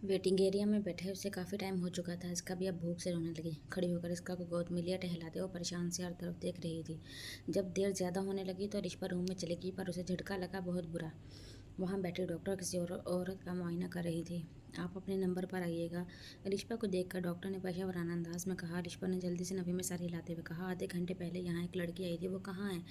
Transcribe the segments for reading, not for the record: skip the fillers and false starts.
Waiting area में बैठे उसे काफ़ी टाइम हो चुका था। इसका भी अब भूख से रोने लगी। खड़ी होकर इसका को गोद में लिया, टहलाते वो परेशान से हर तरफ देख रही थी। जब देर ज़्यादा होने लगी तो रिश्पा रूम में चली गई, पर उसे झटका लगा बहुत बुरा। वहाँ बैठी डॉक्टर किसी औरत का मुआयना कर रही थी। आप अपने नंबर पर आइएगा। रिश्पा को देखकर डॉक्टर ने पेशेवराना अंदाज में कहा। रिश्पा ने जल्दी से नफ़ी में सर हिलाते हुए कहा, आधे घंटे पहले यहाँ एक लड़की आई थी, वो कहाँ है?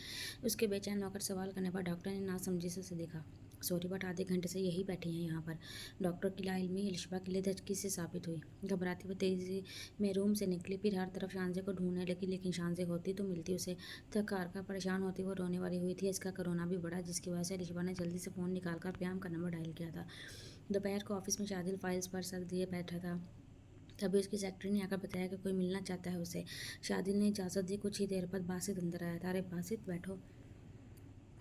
उसके बेचैन होकर सवाल करने पर डॉक्टर ने नासमझी से उसे देखा। सॉरी, बट आधे घंटे से यही बैठी हैं यहाँ पर। डॉक्टर की लाइल्मी रिश्पा के लिए धचकी से साबित हुई। घबराती हुई तेजी में रूम से निकली, फिर हर तरफ शांजे को ढूंढने लगी, लेकिन शांजे होती तो मिलती उसे थक हार कर परेशान होती वो रोने वाली हुई थी। इसका कोरोना भी बढ़ा, जिसकी वजह से रिश्पा ने जल्दी से फ़ोन निकालकर प्याम का नंबर डायल किया था। दोपहर को ऑफिस में शादिल फाइल्स पर सर दिए बैठा था। तभी उसकी सेक्रेटरी ने आकर बताया कि कोई मिलना चाहता है उसे। शादिल ने इजाज़त दी। कुछ ही देर बाद बासित अंदर आया था। अरे बासित, बैठो,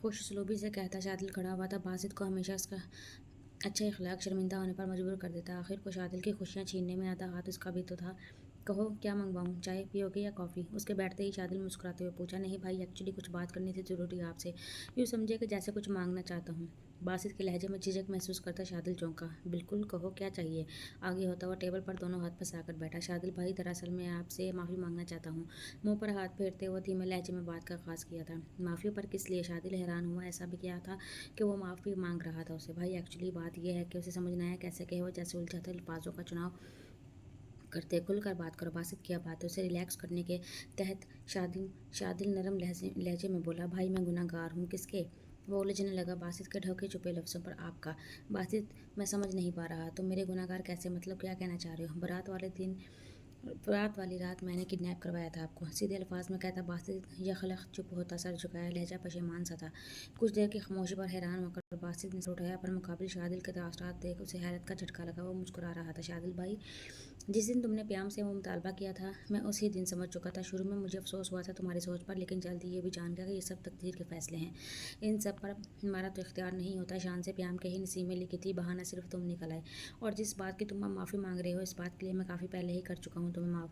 खुश उसलूबी से कहता शादिल खड़ा हुआ था। बासित को हमेशा उसका अच्छा इखलाक शर्मिंदा होने पर मजबूर कर देता। आखिर को शादिल की खुशियाँ छीनने में आधा हाथ उसका भी तो था। कहो, क्या मंगवाऊँ? चाय पियोगे या कॉफ़ी? उसके बैठते ही शादिल मुस्कुराते हुए पूछा, नहीं भाई, एक्चुअली कुछ बात करनी थी ज़रूरी आपसे। यूँ समझे कि जैसे कुछ मांगना चाहता हूँ। बासित के लहजे में झिझक महसूस करता शादिल चौंका। बिल्कुल, कहो क्या चाहिए? आगे होता हुआ टेबल पर दोनों हाथ फंसाकर बैठा। शादिल भाई, दरअसल मैं आपसे माफ़ी मांगना चाहता हूँ। मुंह पर हाथ फेरते हुए धीमे लहजे में बात का आगाज़ किया था। माफ़ी पर किस लिए? शादिल हैरान हुआ। ऐसा भी क्या था कि वो माफ़ी मांग रहा था उसे? भाई एक्चुअली बात यह है कि उसे समझ नहीं आया कैसे कहे, वो जैसे उलझा था। अल्फाजों का चुनाव करते खुलकर बात करो। बासित क्या बात है? उसे रिलैक्स करने के तहत शादिल शादिल नरम लहजे लहजे में बोला, भाई मैं गुनहगार हूँ। किसके? वो उलझने लगा बासित के ढके छुपे लफ्ज़ों पर। आपका? बासित, मैं समझ नहीं पा रहा। तुम मेरे गुनहगार कैसे? मतलब क्या कहना चाह रहे हो? बारात वाली रात मैंने किडनैप करवाया था आपको, सीधे अल्फाज में कहता बासित। यखलख चुप होता, सर झुकाया, लहजा पशेमान सा था। कुछ देर की खामोशी पर हैरान होकर बासित ने सर उठाया, पर मुकाबिल शादिल के तासरात देख उसे हैरत का झटका लगा। वो मुस्कुरा रहा था। शादिल भाई, जिस दिन तुमने प्याम से वो मुतालबा किया था, मैं उसी दिन समझ चुका था। शुरू में मुझे अफसोस हुआ था तुम्हारी सोच पर, लेकिन जल्दी ये भी जान गया कि ये सब तकदीर के फैसले हैं। इन सब पर हमारा तो इख्तियार नहीं होता। शान से प्याम के ही नसीब में लिखी थी, बहाना सिर्फ तुम निकल आए। और जिस बात की तुम माफ़ी मांग रहे हो, इस बात के लिए मैं काफ़ी पहले ही कर चुका हूँ तुम्हें माफ़।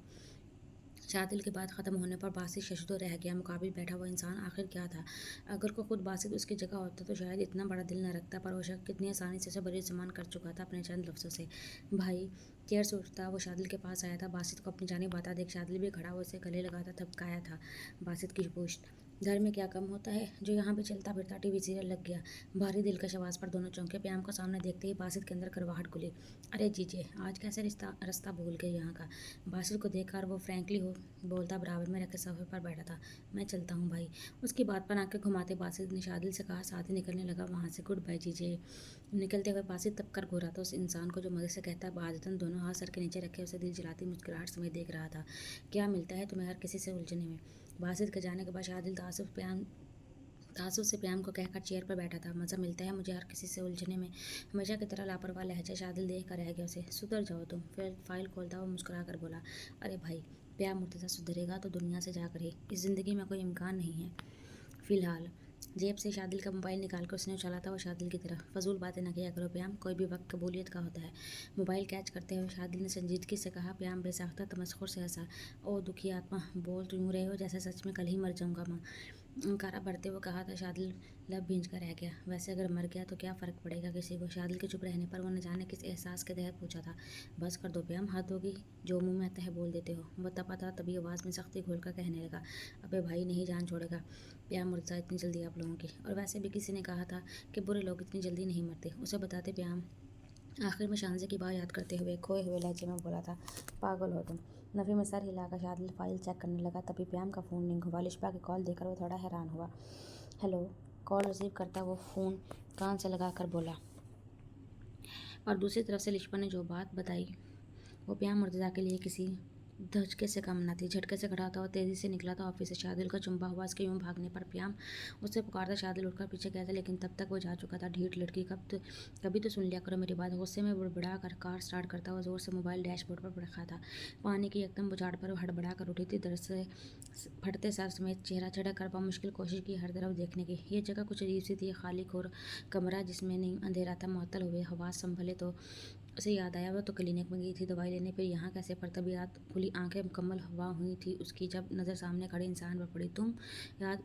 शादिल के बाद ख़त्म होने पर बासित शशदो रह गया। मुकाबिल बैठा हुआ इंसान आखिर क्या था? अगर को खुद बासित उसकी जगह होता तो शायद इतना बड़ा दिल न रखता, पर वो शख्स कितनी आसानी से उसे बरी ज़मान कर चुका था अपने चंद लफ्ज़ों से। भाई, चेयर से उठता वो शादिल के पास आया था। बासित को अपनी जानिब आता देख शादिल भी खड़ा हुआ उसे गले लगाता थपकाया था। बासित की पुश्त, घर में क्या कम होता है जो यहाँ भी चलता फिरता टीवी सीरियल लग गया। भारी दिलकश आवाज़ पर दोनों चौंके। प्याम को सामने देखते ही बासित के अंदर करवाहट खुली। अरे जीजे, आज कैसे रास्ता भूल गए यहाँ का? बासित को देखकर वो फ्रैंकली हो बोलता बराबर में रखे सोफे पर बैठा था। मैं चलता हूँ भाई। उसकी बात पर आंखें घुमाते बासित ने शादिल से कहा। साथ ही निकलने लगा वहाँ से। गुड बाय जीजे। निकलते हुए बासित तब कर घूरा था उस इंसान को जो मज़े से कहता है। आदतन दोनों हाथ सर के नीचे रखे उसे दिल जलाती मुस्कुराहट समेत देख रहा था। क्या मिलता है तुम्हें हर किसी से उलझने में? बासित के जाने के बाद शादिल तासुफ से प्याम को कहकर चेयर पर बैठा था। मज़ा मिलता है मुझे हर किसी से उलझने में। हमेशा की तरह लापरवाह लहजा शादिल देख कर रह गया उसे। सुधर जाओ तुम। फिर फाइल खोलता हुआ मुस्कुरा कर बोला, अरे भाई, प्याम मुर्तज़ा सुधरेगा तो दुनिया से जाकर ही। इस ज़िंदगी में कोई इम्कान नहीं है फ़िलहाल। जेब से शादिल का मोबाइल निकाल कर उसने उछाला था वो शादिल की तरफ। फजूल बातें न किया करो प्याम, कोई भी वक्त कबूलियत का होता है। मोबाइल कैच करते हुए शादिल ने संजीदगी से कहा। प्याम बेसाख्ता तमस्खुर से हंसा। ओ दुखी आत्मा, बोल तो यूँ रहे हो जैसे सच में कल ही मर जाऊँगा। माँ अंकारा भरते हुए कहा था। शादिल लब भींच कर रह गया। वैसे अगर मर गया तो क्या फ़र्क पड़ेगा किसी को? शादिल के चुप रहने पर वो न जाने किस एहसास के तहत पूछा था। बस कर दो प्याम, हद होगी, जो मुंह में आता है बोल देते हो। वो तपा था तभी आवाज़ में सख्ती घोल कर कहने लगा, अबे भाई, नहीं जान छोड़ेगा प्याम मुर्तज़ा इतनी जल्दी आप लोगों की। और वैसे भी किसी ने कहा था कि बुरे लोग इतनी जल्दी नहीं मरते। उसे बताते प्याम आखिर में शांजे की बात याद करते हुए खोए हुए लहजे में बोला था, पागल हो तुम। नफ़ी में सर हिलाकर शादिल फाइल चेक करने लगा। तभी प्याम का फ़ोन रिंग हुआ। लिशबा की कॉल देखकर वो थोड़ा हैरान हुआ। हेलो। कॉल रिसीव करता वो फ़ोन कान से लगाकर बोला, और दूसरी तरफ से लिशबा ने जो बात बताई वो प्याम मुर्तज़ा के लिए किसी धचके से कम न थी। झटके से खड़ा था और तेज़ी से निकला था ऑफिस से। शादिल का चुंबा हुआ उसके यूँ भागने पर प्याम उससे पुकारता। शादिल उठकर पीछे गया था, लेकिन तब तक वो जा चुका था। ढीठ लड़की, कभी तो सुन लिया करो मेरी बात। गुस्से में बड़बड़ा कर कार स्टार्ट करता हुआ जोर से मोबाइल डैशबोर्ड पर रखा था। पानी की एकदम बुझाड़ पर हड़बड़ा कर उठी थी। दर्द से फटते सर समेत चेहरा चढ़ा कर मुश्किल कोशिश की हर तरफ देखने की। ये जगह कुछ अजीब सी थी। खाली खोर कमरा जिसमें नहीं अंधेरा था, मुअत्तल हुए हवास संभले उसे याद आया वो तो क्लिनिक में गई थी दवाई लेने, फिर यहाँ कैसे? पर तभी रात खुली आंखें मुकम्मल हवा हुई थी उसकी जब नज़र सामने खड़े इंसान पर पड़ी। तुम?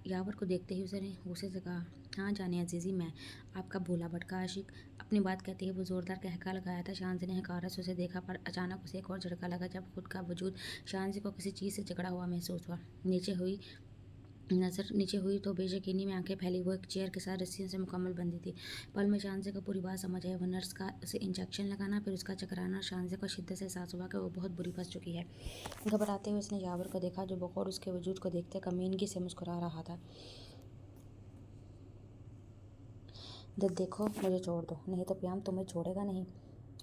यावर को देखते ही उसने गुस्से से कहा। हाँ जाने अजीज़ी, मैं आपका भोला भटका आशिक। अपनी बात कहते ही वो ज़ोरदार कहका लगाया था। शांति ने हकारत से उसे देखा, पर अचानक उसे एक और झटका लगा जब खुद का वजूद शांति को किसी चीज़ से जकड़ा हुआ महसूस हुआ। नीचे हुई तो बेयकीनी में आंखें फैली। वो एक चेयर के साथ रस्सियों से मुकम्मल बंधी थी। पल में शांति को पूरी बात समझ आई। वो नर्स का उसे इंजेक्शन लगाना, फिर उसका चकराना। शांति को शिद्दत से एहसास हुआ कि वो बहुत बुरी फंस चुकी है। घबराते हुए उसने यावर को देखा, जो बकौर उसके वजूद को देखते कमीनगी से मुस्कुरा रहा था। देखो, मुझे छोड़ दो, नहीं तो प्याम तुम्हें छोड़ेगा नहीं।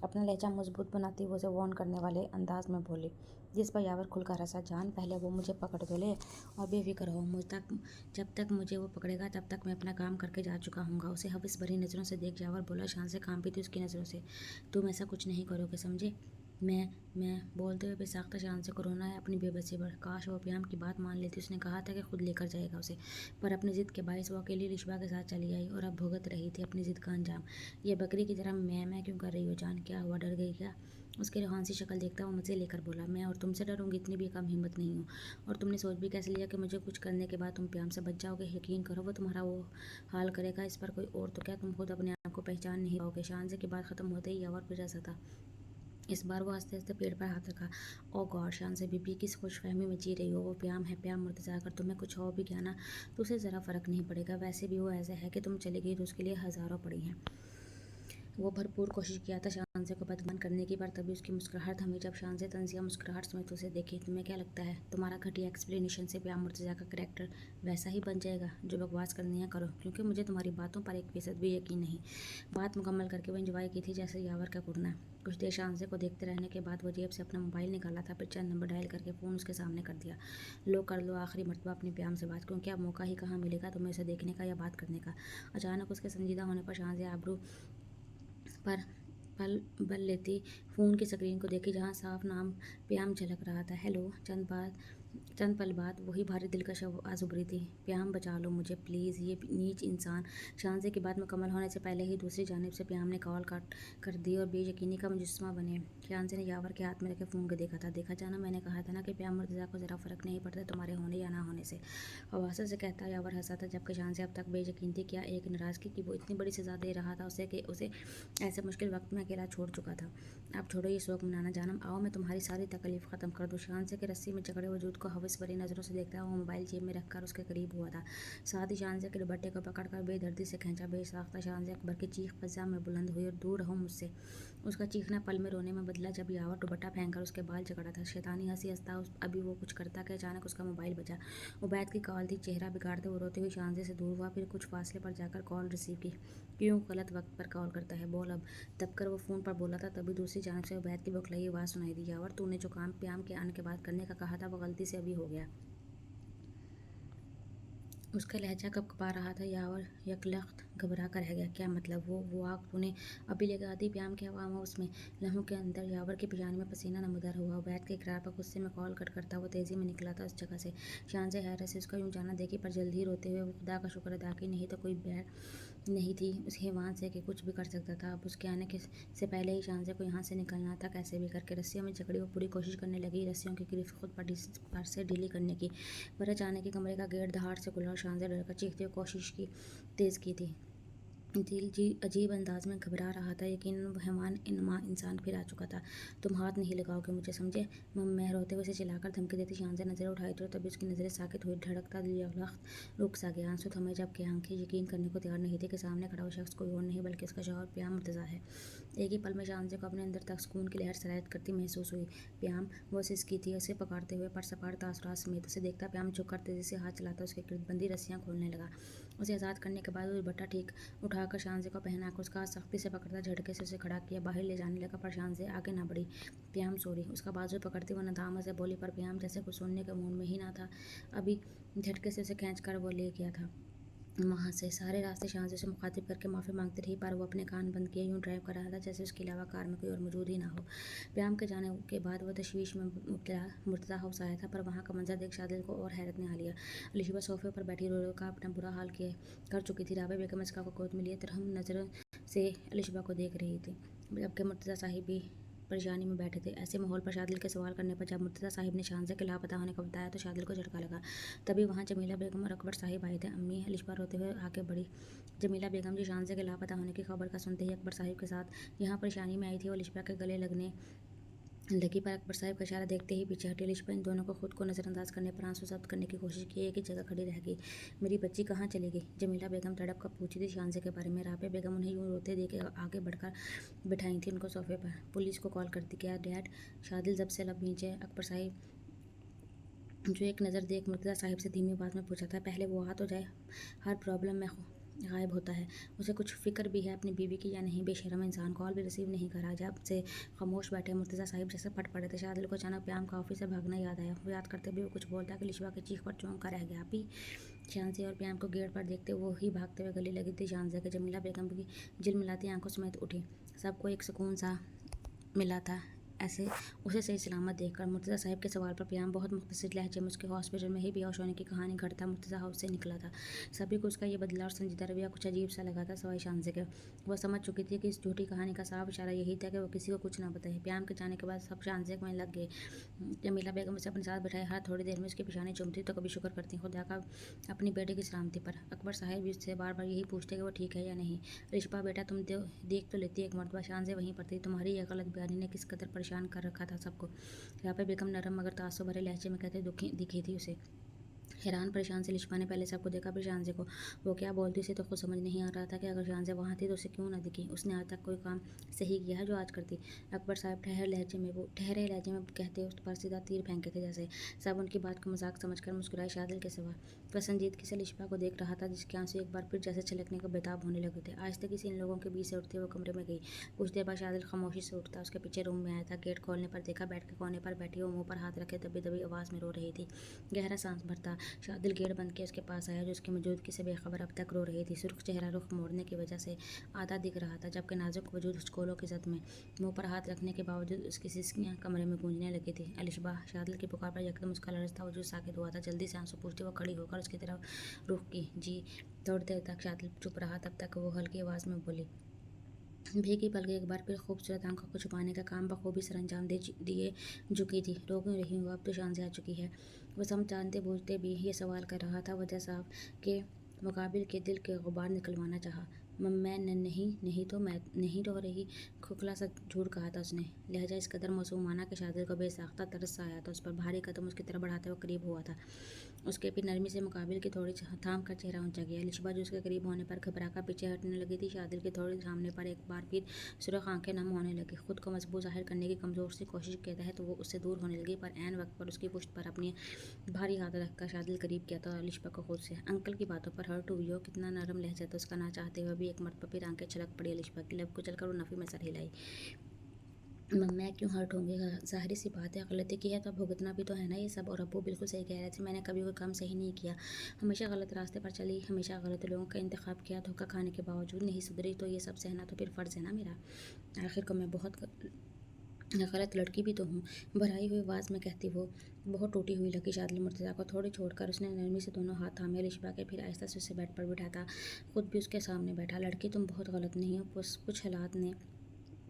अपना लहजा मजबूत बनाती वो उसे वार्न करने वाले अंदाज में बोली, जिस पर यावर खुलकर हंसा। जान, पहले वो मुझे पकड़ तो ले और बेफिक्र हो। जब तक मुझे वो पकड़ेगा तब तक मैं अपना काम करके जा चुका हूँगा। उसे हवस भरी नज़रों से देख यावर बोला। शान से कांपी थी उसकी नज़रों से। तुम ऐसा कुछ नहीं करोगे, समझे? मैं बोलते हुए बेसाख्ता शान से कोरोना है अपनी बेबसी पर। काश वो प्याम की बात मान लेती। उसने कहा था कि खुद लेकर जाएगा उसे, पर अपनी ज़िद के बायस वो अकेली रिश्वा के साथ चली आई और अब भुगत रही थी अपनी ज़िद का अंजाम। ये बकरी की तरह मैं क्यों कर रही हो? जान, क्या हुआ? डर गई क्या? उसकी रोहानसी शक्ल देखता वो मज़े लेकर बोला। मैं और तुमसे डरूंगी? इतनी भी कम हिम्मत नहीं हूँ। और तुमने सोच भी कैसे लिया कि मुझे कुछ करने के बाद तुम प्याम से बच जाओगे? यकीन करो, वो तुम्हारा वो हाल करेगा इस पर कोई और तो क्या, तुम खुद अपने आप को पहचान नहीं पाओगे। शांति की बात खत्म होते ही यावर फिर ऐसा था। इस बार वो हंसते हंसते पेड़ पर हाथ रखा। ओ गॉड, शान से बीबी किस खुशफहमी में जी रही हो? वो प्याम है, प्याम मुर्तज़ा। अगर तुम्हें कुछ हो भी गया ना तो उसे ज़रा फ़र्क नहीं पड़ेगा। वैसे भी वो ऐसा है कि तुम चली गई तो उसके लिए हज़ारों पड़ी हैं। वो भरपूर कोशिश किया था शानसे को बदनाम करने की, पर तभी उसकी मुस्कुराहट थमी जब शान से तंजिया मुस्कुराहट समेत उसे देखी। तुम्हें क्या लगता है तुम्हारा घटिया एक्सप्लेनेशन से प्याम मुर्तज़ा का करैक्टर वैसा ही बन जाएगा? जो बकवास करनी है करो, क्योंकि मुझे तुम्हारी बातों पर 1% भी यकीन नहीं। बात मुकम्मल करके वो इंजॉय की थी जैसे यावर का कुड़ना। कुछ देर शानसे को देखते रहने के बाद वो जेब से अपना मोबाइल निकाला था, फिर चंद नंबर डायल करके फ़ोन उसके सामने कर दिया। लो, कर लो आखिरी मरतबा अपने प्याम से बात, क्योंकि अब मौका ही कहाँ मिलेगा तुम्हें उसे देखने का या बात करने का। अचानक उसके संजीदा होने पर शान से आबरू पर बल लेती फ़ोन की स्क्रीन को देखी, जहाँ साफ नाम प्याम झलक रहा था। हेलो। चंद पल बाद वही भारी दिलकश आवाज़ उभरी थी। प्याम, बचा लो मुझे प्लीज़, ये नीच इंसान। शांति की बात मुकम्मल होने से पहले ही दूसरी जानिब से प्याम ने कॉल काट कर दी और बेयकीनी का मुजस्समा बने। शांति ने यावर के हाथ में रखे फ़ोन को देखा था। देखा जाना, मैंने कहा था ना कि प्याम मुर्तज़ा को ज़रा फ़र्क नहीं पड़ता तुम्हारे होने या ना होने से। हवासा से कहता यावर हंसा था, जबकि शान से अब तक बेयकीन थी। क्या एक नाराज़गी की वो इतनी बड़ी सज़ा दे रहा था उसे कि उसे ऐसे मुश्किल वक्त में अकेला छोड़ चुका था। अब छोड़ो ये शौक मनाना जानम, आओ मैं तुम्हारी सारी तकलीफ़ ख़त्म कर दूँ। शान से के रस्सी में जकड़े वजूद को हवस भरी नज़रों से देखता हुआ मोबाइल जेब में रखकर उसके करीब हुआ था। साथ ही शान से के दुपट्टे को पकड़कर बेदर्दी से खींचा। बेसाख्ता शान से अकबर की चीख फ़ज़ा में बुलंद हुई और दूर रहो मुझसे। उसका चीखना पल में रोने में बदला जब यावर दुपट्टा फेंककर उसके बाल जकड़ा था। शैतानी हंसी हंसता अभी वो कुछ करता कि अचानक उसका मोबाइल बजा। उबैद की कॉल थी। चेहरा बिगाड़ते वो रोते हुए शानजे से दूर हुआ, फिर कुछ फासले पर जाकर कॉल रिसीव की। क्यों गलत वक्त पर कॉल करता है, बोल अब। दबकर वो फ़ोन पर बोला था, तभी दूसरी जानब से उबैद की बौखलाई आवाज़ सुनाई दी। यावर, तूने जो काम प्याम के आने के बाद करने का कहा था वो गलती से अभी हो गया। उसका लहजा कँपा रहा था। यावर यकलख्त घबरा कर रह गया। क्या मतलब? वो आग तूने अभी लगा दी? प्याम के हवा में उसमें लम्हों के अंदर यावर के पिजाने में पसीना नमूदार हुआ। उबैद के इकरार पर गुस्से में कॉल कट करता वो तेज़ी में निकला था उस जगह से। शान से हैरत से उसका यूँ जाना देखी, पर जल्द ही रोते हुए वो खुदा का शुक्र अदा की नहीं तो कोई बैर नहीं थी उस हैवान से कि कुछ भी कर सकता था। अब उसके आने के से पहले ही शान से को यहाँ से निकलना था कैसे भी करके। रस्सियों में जकड़ी वो पूरी कोशिश करने लगी रस्सियों की गिरफ्त खुद पर से ढीली करने की, पर अचानक ही कमरे का गेट दहाड़ से खुला और शान से डरकर चीखते हुए कोशिश की तेज़ की थी। दिल जी अजीब अंदाज में घबरा रहा था। यकीनन वो हैवान इनमा इंसान फिर आ चुका था। तुम हाथ नहीं लगाओगे मुझे, समझे? मैं रोते हुए उसे चिल्लाकर धमकी देती शान से नज़रें उठाई तो तभी उसकी नज़रें साकित हुई। धड़कता दिल यकलख्त रुक सा गया। आंसू थमे जबकि आंखें यकीन करने को तैयार नहीं थी कि सामने खड़ा हुआ शख्स कोई और नहीं बल्कि उसका शौहर प्याम मुर्तज़ा है। एक ही पल में शान से को अपने अंदर तक सुकून की लहर सरायत करती महसूस हुई। प्याम, वो सिसकी थी उसे पकड़ते हुए, पर सपाट तासुरात समेत। उसे देखता प्याम झुककर तेज़ी से हाथ चलाता उसके गिर्द बंदी रस्सियाँ खोलने लगा। उसे आज़ाद करने के बाद वो दुपट्टा ठीक उठाकर शान से को पहनाकर उसका हाथ सख्ती से पकड़ता झटके से उसे खड़ा किया। बाहर ले जाने लगा, पर शान से आगे ना बढ़ी। प्याम सॉरी, उसका बाजू पकड़ती वो नदामत से बोली, पर प्याम जैसे कुछ सुनने के मूड में ही ना था। अभी झटके से उसे खींच कर वो ले गया था वहाँ से। सारे रास्ते शान से उसे मुखातिब करके माफ़ी मांगती रही, पर वो अपने कान बंद किए यूँ ड्राइव कर रहा था जैसे उसके अलावा कार में कोई और मौजूद ही ना हो। प्याम के जाने के बाद वो तशवीश में मुब्तला मुर्तज़ा हाउस आया था, पर वहाँ का मंजर देख शादिल को और हैरत ने आ लिया। अलिशबा सोफे पर बैठी रो रो का अपना बुरा हाल कर चुकी थी। राबे बेगम इसका को गोद में लिए तरहम नज़रों से अलिशबा को देख रही थी। जबकि मुर्तज़ा साहिब भी परेशानी में बैठे थे। ऐसे माहौल पर शादिल के सवाल करने पर जब मुर्तज़ा साहिब ने शानज़ा के लापता होने का बताया तो शादिल को झटका लगा। तभी वहाँ जमीला बेगम और अकबर साहिब आए थे। अम्मी लिशबा रोते हुए आगे बढ़ी। जमीला बेगम जी शानज़ा के लापता होने की खबर का सुनते ही अकबर साहिब के साथ यहाँ परेशानी में आई थी। वो लिशबा के गले लगने लगी पर अकबर साहब का इशारा देखते ही पीछे हटी। लिशबा इन दोनों को खुद को नज़रअंदाज करने पर आंसू जब्त करने की कोशिश की। एक ही जगह खड़ी रह गई। मेरी बच्ची कहाँ चली गई? जमीला बेगम तड़प कर पूछी थी शानज़ा के बारे में। राबिया बेगम उन्हें यूँ रोते देख आगे बढ़कर बिठाई थी उनको सोफे पर। पुलिस को कॉल कर दी क्या डैड? शादिल जब से लब भींचे अकबर साहिब जो एक नज़र देख मुर्तज़ा साहिब से धीमी आवाज़ में पूछा था। पहले वो आ तो जाए, हर प्रॉब्लम में गायब होता है। उसे कुछ फ़िक्र भी है अपनी बीवी की या नहीं? बेशर्म इंसान, कॉल भी रिसीव नहीं करा। जब से खामोश बैठे मुर्तज़ा साहिब जैसे फट पड़े थे। शादिल को अचानक प्याम का ऑफिस से भागना याद आया। वो याद करते भी वो कुछ बोलता कि लिशबा की चीख पर चौंक कर रह गया। अभी शानज़ा और प्याम को गेट पर देखते वो ही भागते हुए गली लगी थी शानज़ा के। जमीला बेगम की झिलमिलाती आंखों समेत उठी। सबको एक सुकून सा मिला था ऐसे उसे सही सलामत देखकर। मुर्तज़ा साहिब के सवाल पर प्याम बहुत मुख्तसर लहजे में उसके हॉस्पिटल में ही बेहोश होने की कहानी घटता मुर्तज़ा हाउस से निकला था। सभी को उसका ये बदला और संजीदा रवैया कुछ अजीब सा लगा था सवाई शानज़ा के। वह समझ चुकी थी कि इस झूठी कहानी का साफ इशारा यही था कि वो किसी को कुछ ना बताए। प्याम के जाने के बाद सब शानज़ा में लग गए। जमीला बेगम उसे अपने साथ बिठाए हर थोड़ी देर में उसकी पेशानी चूमती तो कभी शुक्र करती खुदा का अपनी बेटे की सलामती पर। अकबर साहिब भी उससे बार बार यही पूछते कि वो ठीक है या नहीं। रिश्पा बेटा तुम देख तो लेती एक मरतबा। शानज़ा वहीं पर थी। तुम्हारी यह गलत बयानी ने किस कदर परेशान कर रखा था सबको। राबिया बेगम नरम मगर तासुब भरे लहजे में कहते दिखी थी उसे। हैरान परेशान से लिशबा ने पहले सबको देखा फिर शानज़ा को। वो क्या बोलती उसे तो खुद समझ नहीं आ रहा था कि अगर शानज़ा वहाँ थी तो उसे क्यों ना दिखी। उसने आज तक कोई काम सही किया है जो आज करती? अकबर साहब ठहरे लहजे में कहते उस पर सीधा तीर फेंके थे जैसे। सब उनकी बात को मजाक समझकर मुस्कुराए। शादिल के सिवा वह संजीदगी से लिशबा को देख रहा था जिसके आंसू एक बार फिर जैसे छलकने को बेताब होने लगे थे। आज तक इसी इन लोगों के बीच से उठते वो कमरे में गई। कुछ देर बाद शादिल खामोशी से उठता उसके पीछे रूम में आया था। गेट खोलने पर देखा बैठ के कोने पर बैठी वो मुँह पर हाथ रखे दबी दबी आवाज़ में रो रही थी। गहरा सांस भरता शादिल गेट बंद के उसके पास आया जो उसकी मौजूदगी से बेखबर अब तक रो रही थी। सुर्ख चेहरा रुख मोड़ने की वजह से आधा दिख रहा था जबकि नाजुक वजूद हिचकोलों की जद में मुंह पर हाथ रखने के बावजूद उसकी सिसकियां कमरे में गूंजने लगी थी। अलिशबा शादिल की पुकार पर यकदम उसका लड़ता वजूद साकित हुआ था। जल्दी से आंसू पूछते वो खड़ी होकर उसकी तरफ रुख की। जी। थोड़ी देर तक शादिल चुप रहा तब तक वो हल्की आवाज़ में बोली। भीगी पलकें एक बार फिर खूबसूरत आंखों को छुपाने का काम बखूबी सरअंजाम दिए झुकी थी। रो क्यों रही हूँ? अब तो शान से आ चुकी है। वह सब जानते बूझते भी ये सवाल कर रहा था। वजह साहब के मुकाबिल के दिल के गुबार निकलवाना चाहा। मैं नहीं तो मैं नहीं रो रही। खोखला सा झूठ कहा था उसने। लहजा इस कदर मासूमाना कि शादिल को बेसाख्ता तरस सा आया था उस पर। भारी कदम उसकी तरफ बढ़ाते हुए करीब हुआ था। उसके भी नरमी से मुकाबिल की थोड़ी थाम कर चेहरा ऊंचा किया। लिशबा जो उसके करीब होने पर घबराकर पीछे हटने लगी थी। शादिल के थोड़े सामने पर एक बार फिर सुरख आंखें नम होने लगी। खुद को मजबूत जाहिर करने की कमज़ोर सी कोशिश के तहत वो उससे दूर होने लगी पर ऐन वक्त पर उसकी पुश्त पर अपनी भारी हाथ रखकर शादिल करीब किया था लिशबा को खुद से। अंकल की बातों पर हर्ट हुई हो। कितना नरम लहजा था उसका। ना चाहते हुए भी एक मरतबा फिर आंखें छलक पड़ी लिशबा की। लब कुचल कर वो नफ़ी में सर हिलाई। मैं क्यों हर्ट होंगी? ज़ाहिर सी बात है गलती की है तो भुगतना भी तो है ना ये सब। और अब्बू बिल्कुल सही कह रहे थे। मैंने कभी कोई काम सही नहीं किया। हमेशा गलत रास्ते पर चली, हमेशा गलत लोगों का इंतखाब किया। धोखा खाने के बावजूद नहीं सुधरी तो ये सब सहना तो फिर फ़र्ज़ है ना मेरा। आखिर को मैं बहुत गलत लड़की भी तो हूँ। भराई हुई आवाज़ में कहती वो बहुत टूटी हुई लगी शादिल मुर्तज़ा को। थोड़ी छोड़कर उसने नरमी से दोनों हाथ थामे लिशबा के फिर आहिस्ता से उसे बेड पर बिठाता खुद भी उसके सामने बैठा। लड़की तुम बहुत गलत नहीं हो। कुछ हालात ने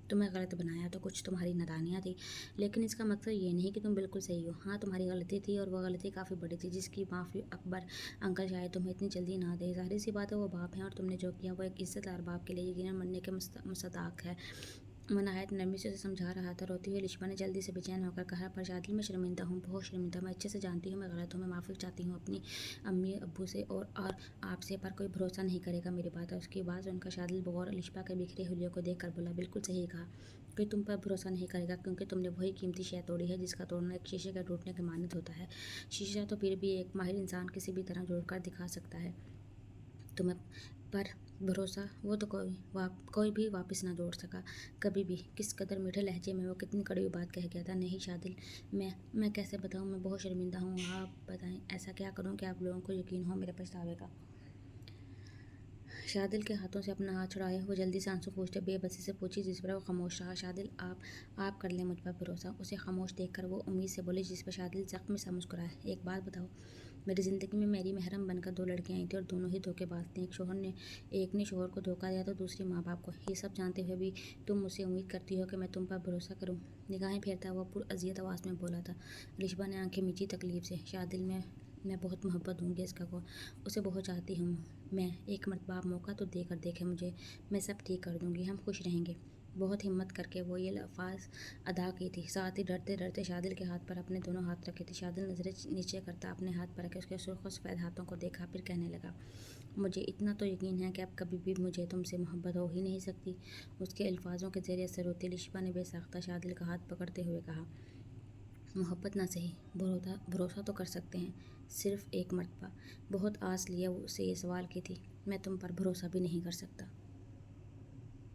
तुम्हें गलत बनाया तो कुछ तुम्हारी नादानियाँ थी। लेकिन इसका मकसद ये नहीं कि तुम बिल्कुल सही हो। हाँ तुम्हारी गलती थी और वह गलती काफ़ी बड़ी थी जिसकी माफ़ी अकबर अंकल शायद तुम्हें इतनी जल्दी ना दे। ज़ाहिर सी बात है वो बाप हैं और तुमने जो किया वो एक इज़्ज़तदार बाप के लिए यकीनन मरने के मुस्तहक़ है। वो नहायत नरमी से उसे समझा रहा था। रोती हुई लिशबा ने जल्दी से बेचैन होकर कहा पर शादिल मैं शर्मिंदा हूँ, बहुत शर्मिंदा। मैं अच्छे से जानती हूँ मैं गलत हूँ। मैं माफ़ी चाहती हूँ अपनी अम्मी अब्बू से और आपसे। पर कोई भरोसा नहीं करेगा मेरी बात। उसकी बात सुनकर शादिल बगौर लिशबा के बिखरे हुलियों को देख कर बोला बिल्कुल सही कहा। कोई तुम पर भरोसा नहीं करेगा क्योंकि तुमने वही कीमती शय तोड़ी है जिसका तोड़ना एक शीशे के टूटने के मानद होता है। शीशा तो फिर भी एक माहिर इंसान किसी भी तरह जोड़ कर दिखा सकता है तुम्हें, पर भरोसा वो तो कोई भी वापस ना जोड़ सका कभी भी। किस कदर मीठे लहजे में वो कितनी कड़वी बात कह गया था। नहीं शादिल मैं कैसे बताऊँ? मैं बहुत शर्मिंदा हूँ। आप बताएं ऐसा क्या करूँ कि आप लोगों को यकीन हो मेरे पछतावे का? शादिल के हाथों से अपना हाथ छुड़ाए वो जल्दी से आंसू पोंछते बेबसी से पूछी जिस पर वो खामोश रहा। शादिल आप कर लें मुझ पर भरोसा। उसे खामोश देखकर वो उम्मीद से बोली जिस पर शादिल जख्मी सा मुस्कुराया। एक बात बताओ मेरी ज़िंदगी में मेरी महरम बनकर 2 लड़कियाँ आई थी और दोनों ही धोखेबाज थीं। एक ने शौहर को धोखा दिया तो दूसरी माँ-बाप को। ये सब जानते हुए भी तुम मुझसे उम्मीद करती हो कि मैं तुम पर भरोसा करूँ? निगाहें फेरता हुआ पुरअज़ियत आवाज़ में बोला था। रिश्बा ने आंखें मींची तकलीफ से। शादिल मैं बहुत मोहब्बत दूंगी इसका को। उसे बहुत चाहती हूँ मैं। एक मर्तबा आप मौका तो देकर देखें मुझे। मैं सब ठीक कर दूंगी, हम खुश रहेंगे। बहुत हिम्मत करके वो ये अल्फाज अदा की थी। साथ ही डरते डरते शादिल के हाथ पर अपने दोनों हाथ रखे थे। शादिल नजरें नीचे करता अपने हाथ पर रखे उसके सुर्ख और सफ़ेद हाथों को देखा, फिर कहने लगा, मुझे इतना तो यकीन है कि अब कभी भी मुझे तुमसे मोहब्बत हो ही नहीं सकती। उसके अल्फाजों के ज़रिए असर होती लिशबा ने बेसाख्ता शादिल का हाथ पकड़ते हुए कहा, मोहब्बत ना सही, भरोसा तो कर सकते हैं, सिर्फ एक मर्तबा। बहुत आस लिए उसे ये सवाल की थी। मैं तुम पर भरोसा भी नहीं कर सकता।